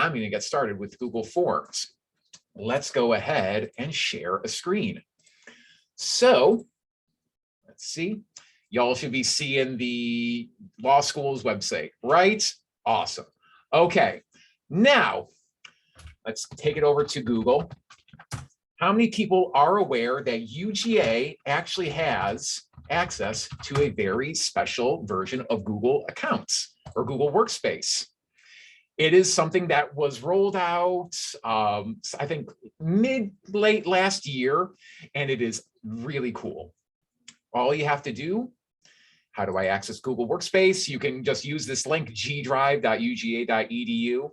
I'm going to get started with Google Forms. Let's go ahead and share a screen. So let's see. Y'all should be seeing the law school's website, right? Awesome. Okay, now let's take it over to Google. How many people are aware that UGA actually has access to a very special version of Google Accounts or Google Workspace? It is something that was rolled out, I think, late last year, and it is really cool. All you have to do, how do I access Google Workspace? You can just use this link, gdrive.uga.edu.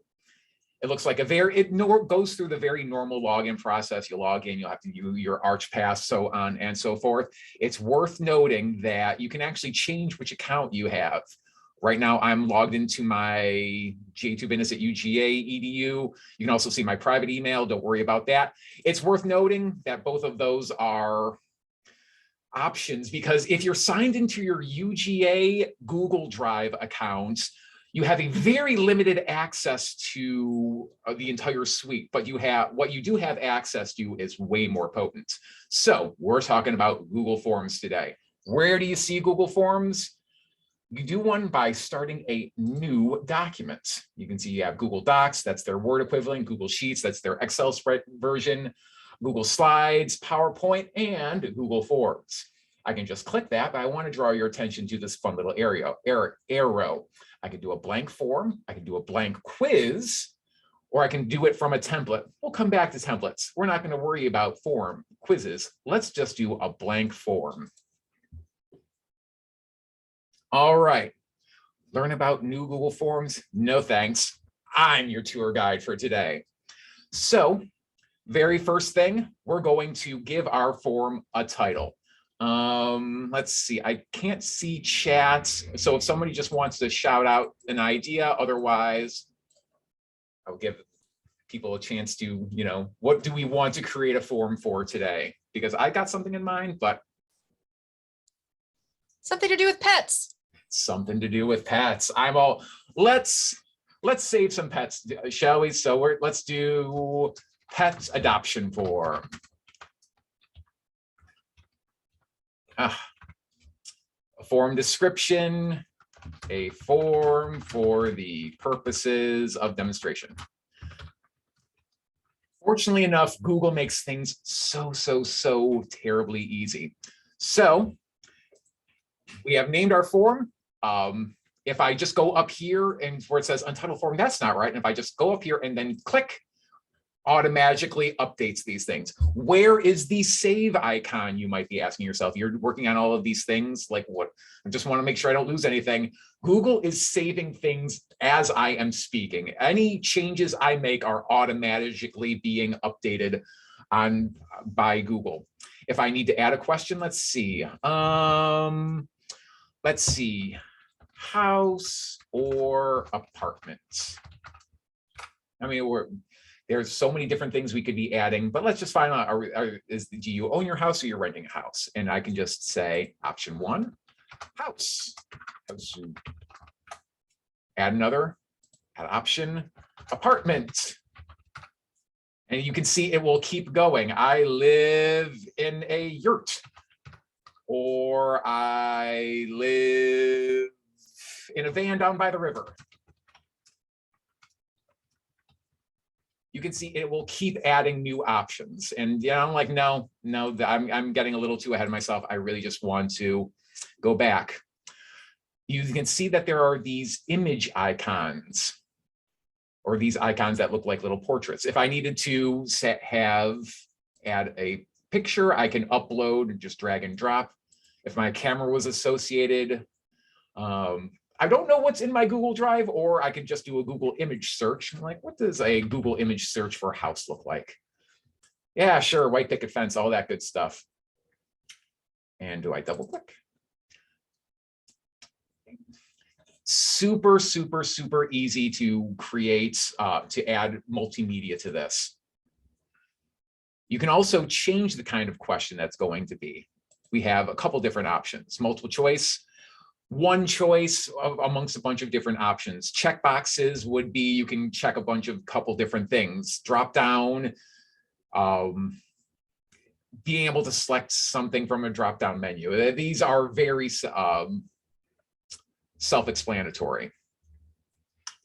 It looks like it goes through the very normal login process. You log in, you'll have to use your ArchPass, so on and so forth. It's worth noting that you can actually change which account you have. Right now, I'm logged into my GA2 business at UGA edu. You can also see my private email. Don't worry about that. It's worth noting that both of those are options, because if you're signed into your UGA Google Drive account, you have a very limited access to the entire suite, but what you do have access to is way more potent. So we're talking about Google Forms today. Where do you see Google Forms? You do one by starting a new document. You can see you have Google Docs, that's their Word equivalent, Google Sheets, that's their Excel spread version, Google Slides, PowerPoint, and Google Forms. I can just click that, but I want to draw your attention to this fun little arrow. I can do a blank form, I can do a blank quiz, or I can do it from a template. We'll come back to templates. We're not going to worry about quizzes. Let's just do a blank form. All right, learn about new Google Forms? No thanks. I'm your tour guide for today. So, very first thing, we're going to give our form a title. Let's see, I can't see chat. So if somebody just wants to shout out an idea, otherwise I'll give people a chance to, what do we want to create a form for today? Because I got something in mind, but. Something to do with pets. Something to do with pets. Let's save some pets, shall we? So let's do pet adoption form. A form description, a form for the purposes of demonstration. Fortunately enough, Google makes things so terribly easy. So we have named our form. If I just go up here and where it says untitled form, that's not right. And if I just go up here and then click, automatically updates these things. Where is the save icon, you might be asking yourself? You're working on all of these things, like what? I just want to make sure I don't lose anything. Google is saving things as I am speaking. Any changes I make are automatically being updated by Google. If I need to add a question, let's see. House or apartment? I mean, there's so many different things we could be adding, but let's just find out, do you own your house or you're renting a house? And I can just say option 1, house. Add another, add option, apartment. And you can see it will keep going. I live in a yurt, or I live in a van down by the river. You can see it will keep adding new options. And I'm like, no, I'm getting a little too ahead of myself. I really just want to go back. You can see that there are these image icons, or these icons that look like little portraits. If I needed to add a picture, I can upload and just drag and drop. If my camera was associated, I don't know what's in my Google Drive, or I could just do a Google image search. I'm like, what does a Google image search for a house look like? Yeah, sure, white picket fence, all that good stuff. And do I double click? Super easy to create, to add multimedia to this. You can also change the kind of question that's going to be. We have a couple different options. Multiple choice, one choice amongst a bunch of different options. Check boxes would be, you can check a couple different things. Drop down, being able to select something from a drop down menu. These are very self-explanatory.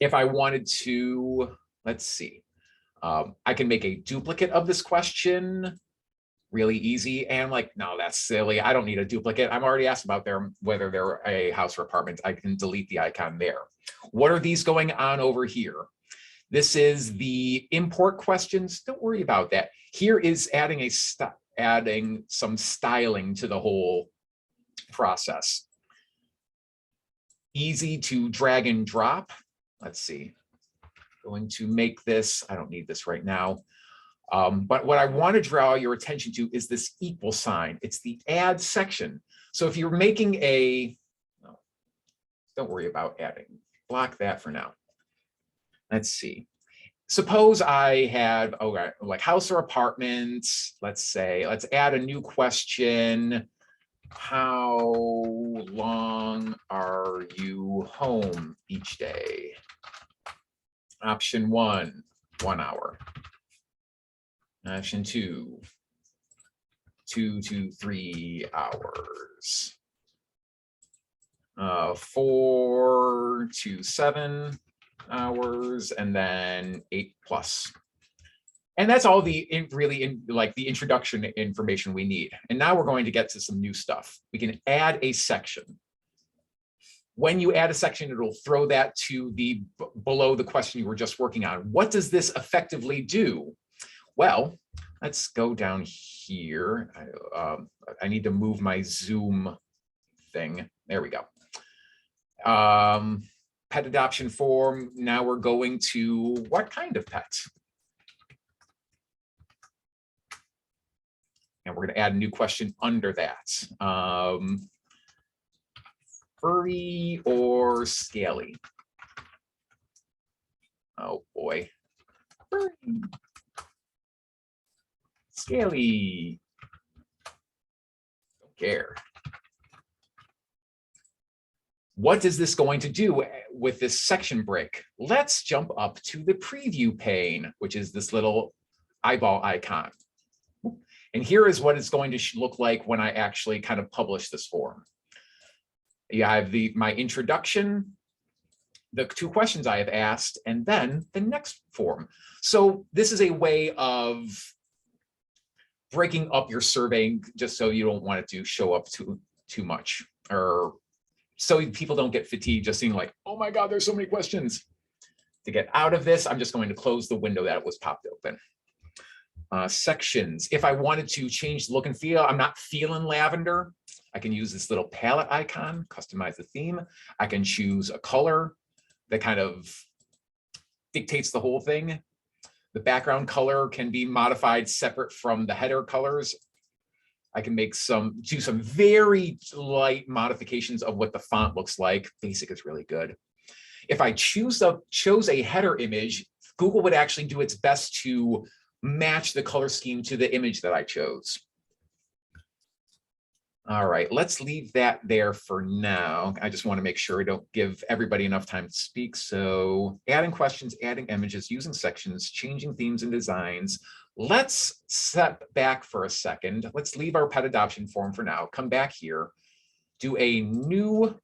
If I wanted to, let's see, I can make a duplicate of this question. Really easy. And like, no, that's silly. I don't need a duplicate. I'm already asked about whether they're a house or apartment. I can delete the icon there. What are these going on over here? This is the import questions. Don't worry about that. Here is adding some styling to the whole process. Easy to drag and drop. Let's see. Going to make this, I don't need this right now. But what I want to draw your attention to is this equal sign. It's the add section. So if you're making no, don't worry about adding, block that for now. Let's see. Suppose I had, like house or apartment, let's say, let's add a new question. How long are you home each day? Option 1, 1 hour. Option 2, 2 to 3 hours. 4 to 7 hours, and then 8 plus. And that's all the the introduction information we need. And now we're going to get to some new stuff. We can add a section. When you add a section, it'll throw that to below the question you were just working on. What does this effectively do? Well, let's go down here. I need to move my Zoom thing. There we go. Pet adoption form. Now we're going to what kind of pet? And we're going to add a new question under that. Furry or scaly? Oh boy. Furry. Scaly. Don't care. What is this going to do with this section break? Let's jump up to the preview pane, which is this little eyeball icon. And here is what it's going to look like when I actually kind of publish this form. You have my introduction, the 2 questions I have asked, and then the next form. So this is a way of breaking up your survey just so you don't want it to show up too much, or so people don't get fatigued just seeing like, oh my God, there's so many questions. To get out of this, I'm just going to close the window that was popped open. Sections. If I wanted to change the look and feel, I'm not feeling lavender, I can use this little palette icon, customize the theme. I can choose a color that kind of dictates the whole thing. The background color can be modified separate from the header colors. I can do some very light modifications of what the font looks like. Basic is really good. If I chose a header image, Google would actually do its best to match the color scheme to the image that I chose. All right, let's leave that there for now. I just want to make sure I don't give everybody enough time to speak. So adding questions, adding images, using sections, changing themes and designs. Let's step back for a second. Let's leave our pet adoption form for now. Come back here, do a new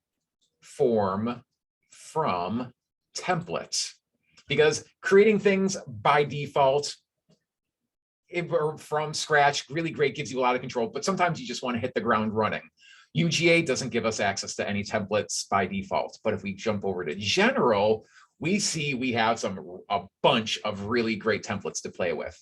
form from templates, because creating things by default or from scratch, really great, gives you a lot of control, but sometimes you just want to hit the ground running. UGA doesn't give us access to any templates by default, but if we jump over to general, we see we have a bunch of really great templates to play with.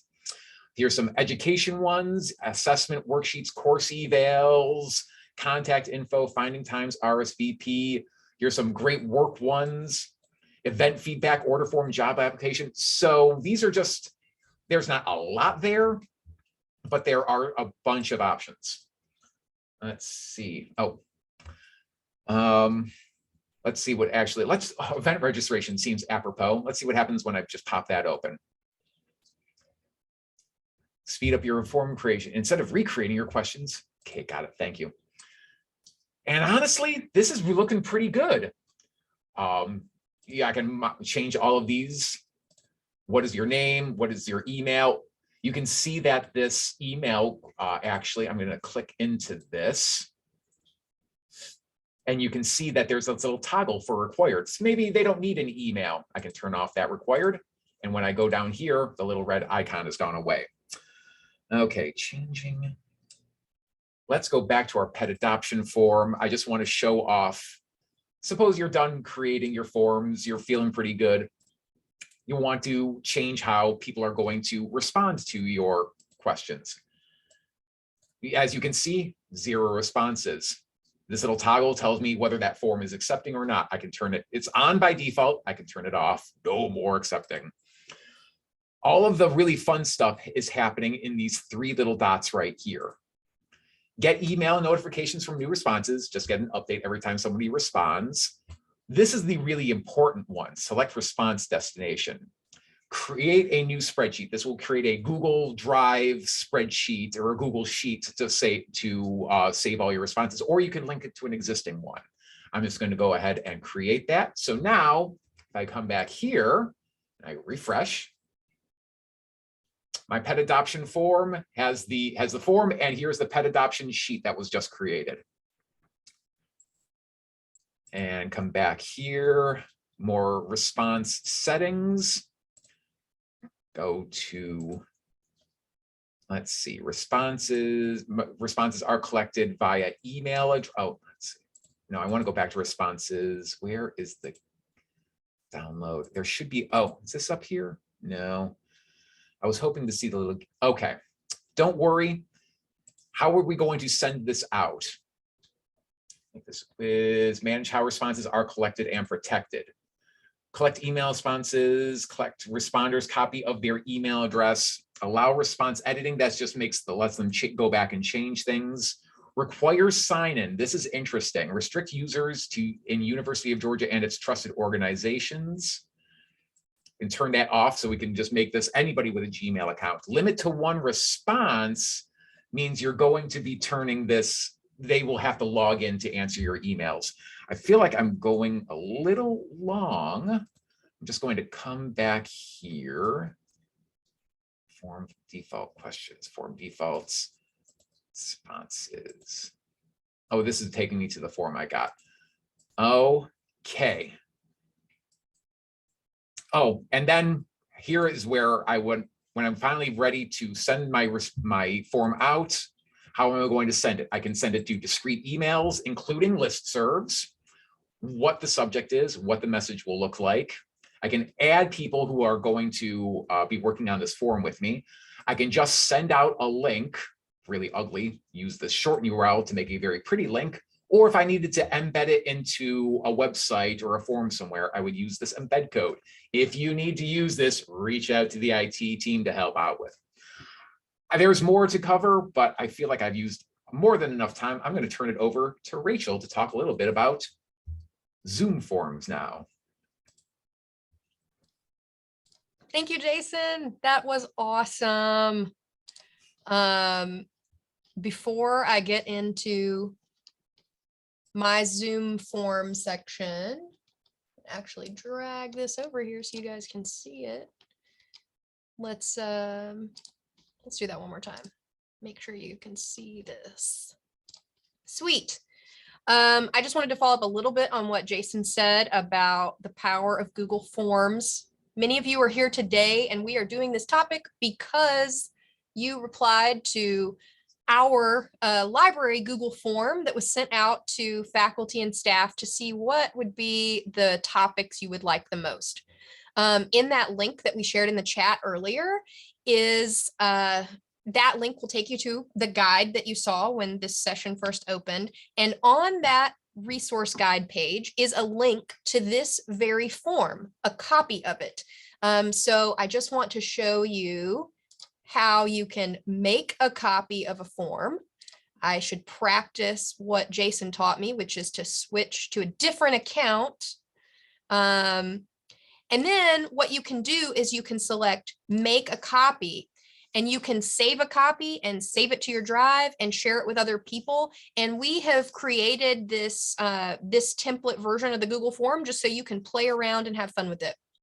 Here's some education ones: assessment worksheets, course evals, contact info, finding times, RSVP. Here's some great work ones: event feedback, order form, job application. So these are just, there's not a lot there, but there are a bunch of options. Let's see. Let's see what actually, event registration seems apropos. Let's see what happens when I just pop that open. Speed up your form creation. Instead of recreating your questions. Okay, got it, thank you. And honestly, this is looking pretty good. Yeah, I can change all of these. What is your name? What is your email? You can see that this email, actually, I'm going to click into this. And you can see that there's a little toggle for required. So maybe they don't need an email. I can turn off that required. And when I go down here, the little red icon has gone away. Okay, changing. Let's go back to our pet adoption form. I just want to show off. Suppose you're done creating your forms, you're feeling pretty good. You want to change how people are going to respond to your questions. As you can see, 0 responses. This little toggle tells me whether that form is accepting or not. I can turn it, it's on by default. I can turn it off, no more accepting. All of the really fun stuff is happening in these 3 little dots right here. Get email notifications from new responses, just get an update every time somebody responds. This is the really important one, select response destination. Create a new spreadsheet. This will create a Google Drive spreadsheet or a Google Sheet to save all your responses, or you can link it to an existing one. I'm just going to go ahead and create that. So now if I come back here, I refresh. My pet adoption form has the form, and here's the pet adoption sheet that was just created. And come back here, more response settings. Go to, let's see, responses. Responses are collected via email. Oh, let's see. No, I want to go back to responses. Where is the download? There should be, oh, is this up here? No. I was hoping to see the little, okay. Don't worry. How are we going to send this out? This is manage how responses are collected and protected. Collect email responses, collect responders' copy of their email address, allow response editing. That just lets them go back and change things. Require sign-in. This is interesting. Restrict users in University of Georgia and its trusted organizations. And turn that off so we can just make this anybody with a Gmail account. Limit to 1 response means you're going to be turning this, they will have to log in to answer your emails. I feel like I'm going a little long. I'm just going to come back here. Form default questions, form defaults, responses. Oh, this is taking me to the form I got. Okay. Oh, and then here is where I would, when I'm finally ready to send my form out, how am I going to send it? I can send it to discrete emails, including listservs, what the subject is, what the message will look like. I can add people who are going to be working on this form with me. I can just send out a link, really ugly, use the shorten URL to make a very pretty link. Or if I needed to embed it into a website or a form somewhere, I would use this embed code. If you need to use this, reach out to the IT team to help out with. There's more to cover, but I feel like I've used more than enough time. I'm going to turn it over to Rachel to talk a little bit about Zoom forms now. Thank you, Jason. That was awesome. Before I get into my Zoom form section, actually drag this over here so you guys can see it. Let's do that one more time. Make sure you can see this. Sweet. I just wanted to follow up a little bit on what Jason said about the power of Google Forms. Many of you are here today, and we are doing this topic because you replied to our library Google form that was sent out to faculty and staff to see what would be the topics you would like the most. In that link that we shared in the chat earlier is that link will take you to the guide that you saw when this session first opened. And on that resource guide page is a link to this very form, a copy of it. So I just want to show you how you can make a copy of a form. I should practice what Jason taught me, which is to switch to a different account. And then what you can do is you can select make a copy. and you can save a copy and save it to your drive and share it with other people. And we have created this, this template version of the Google form just so you can play around and have fun with it.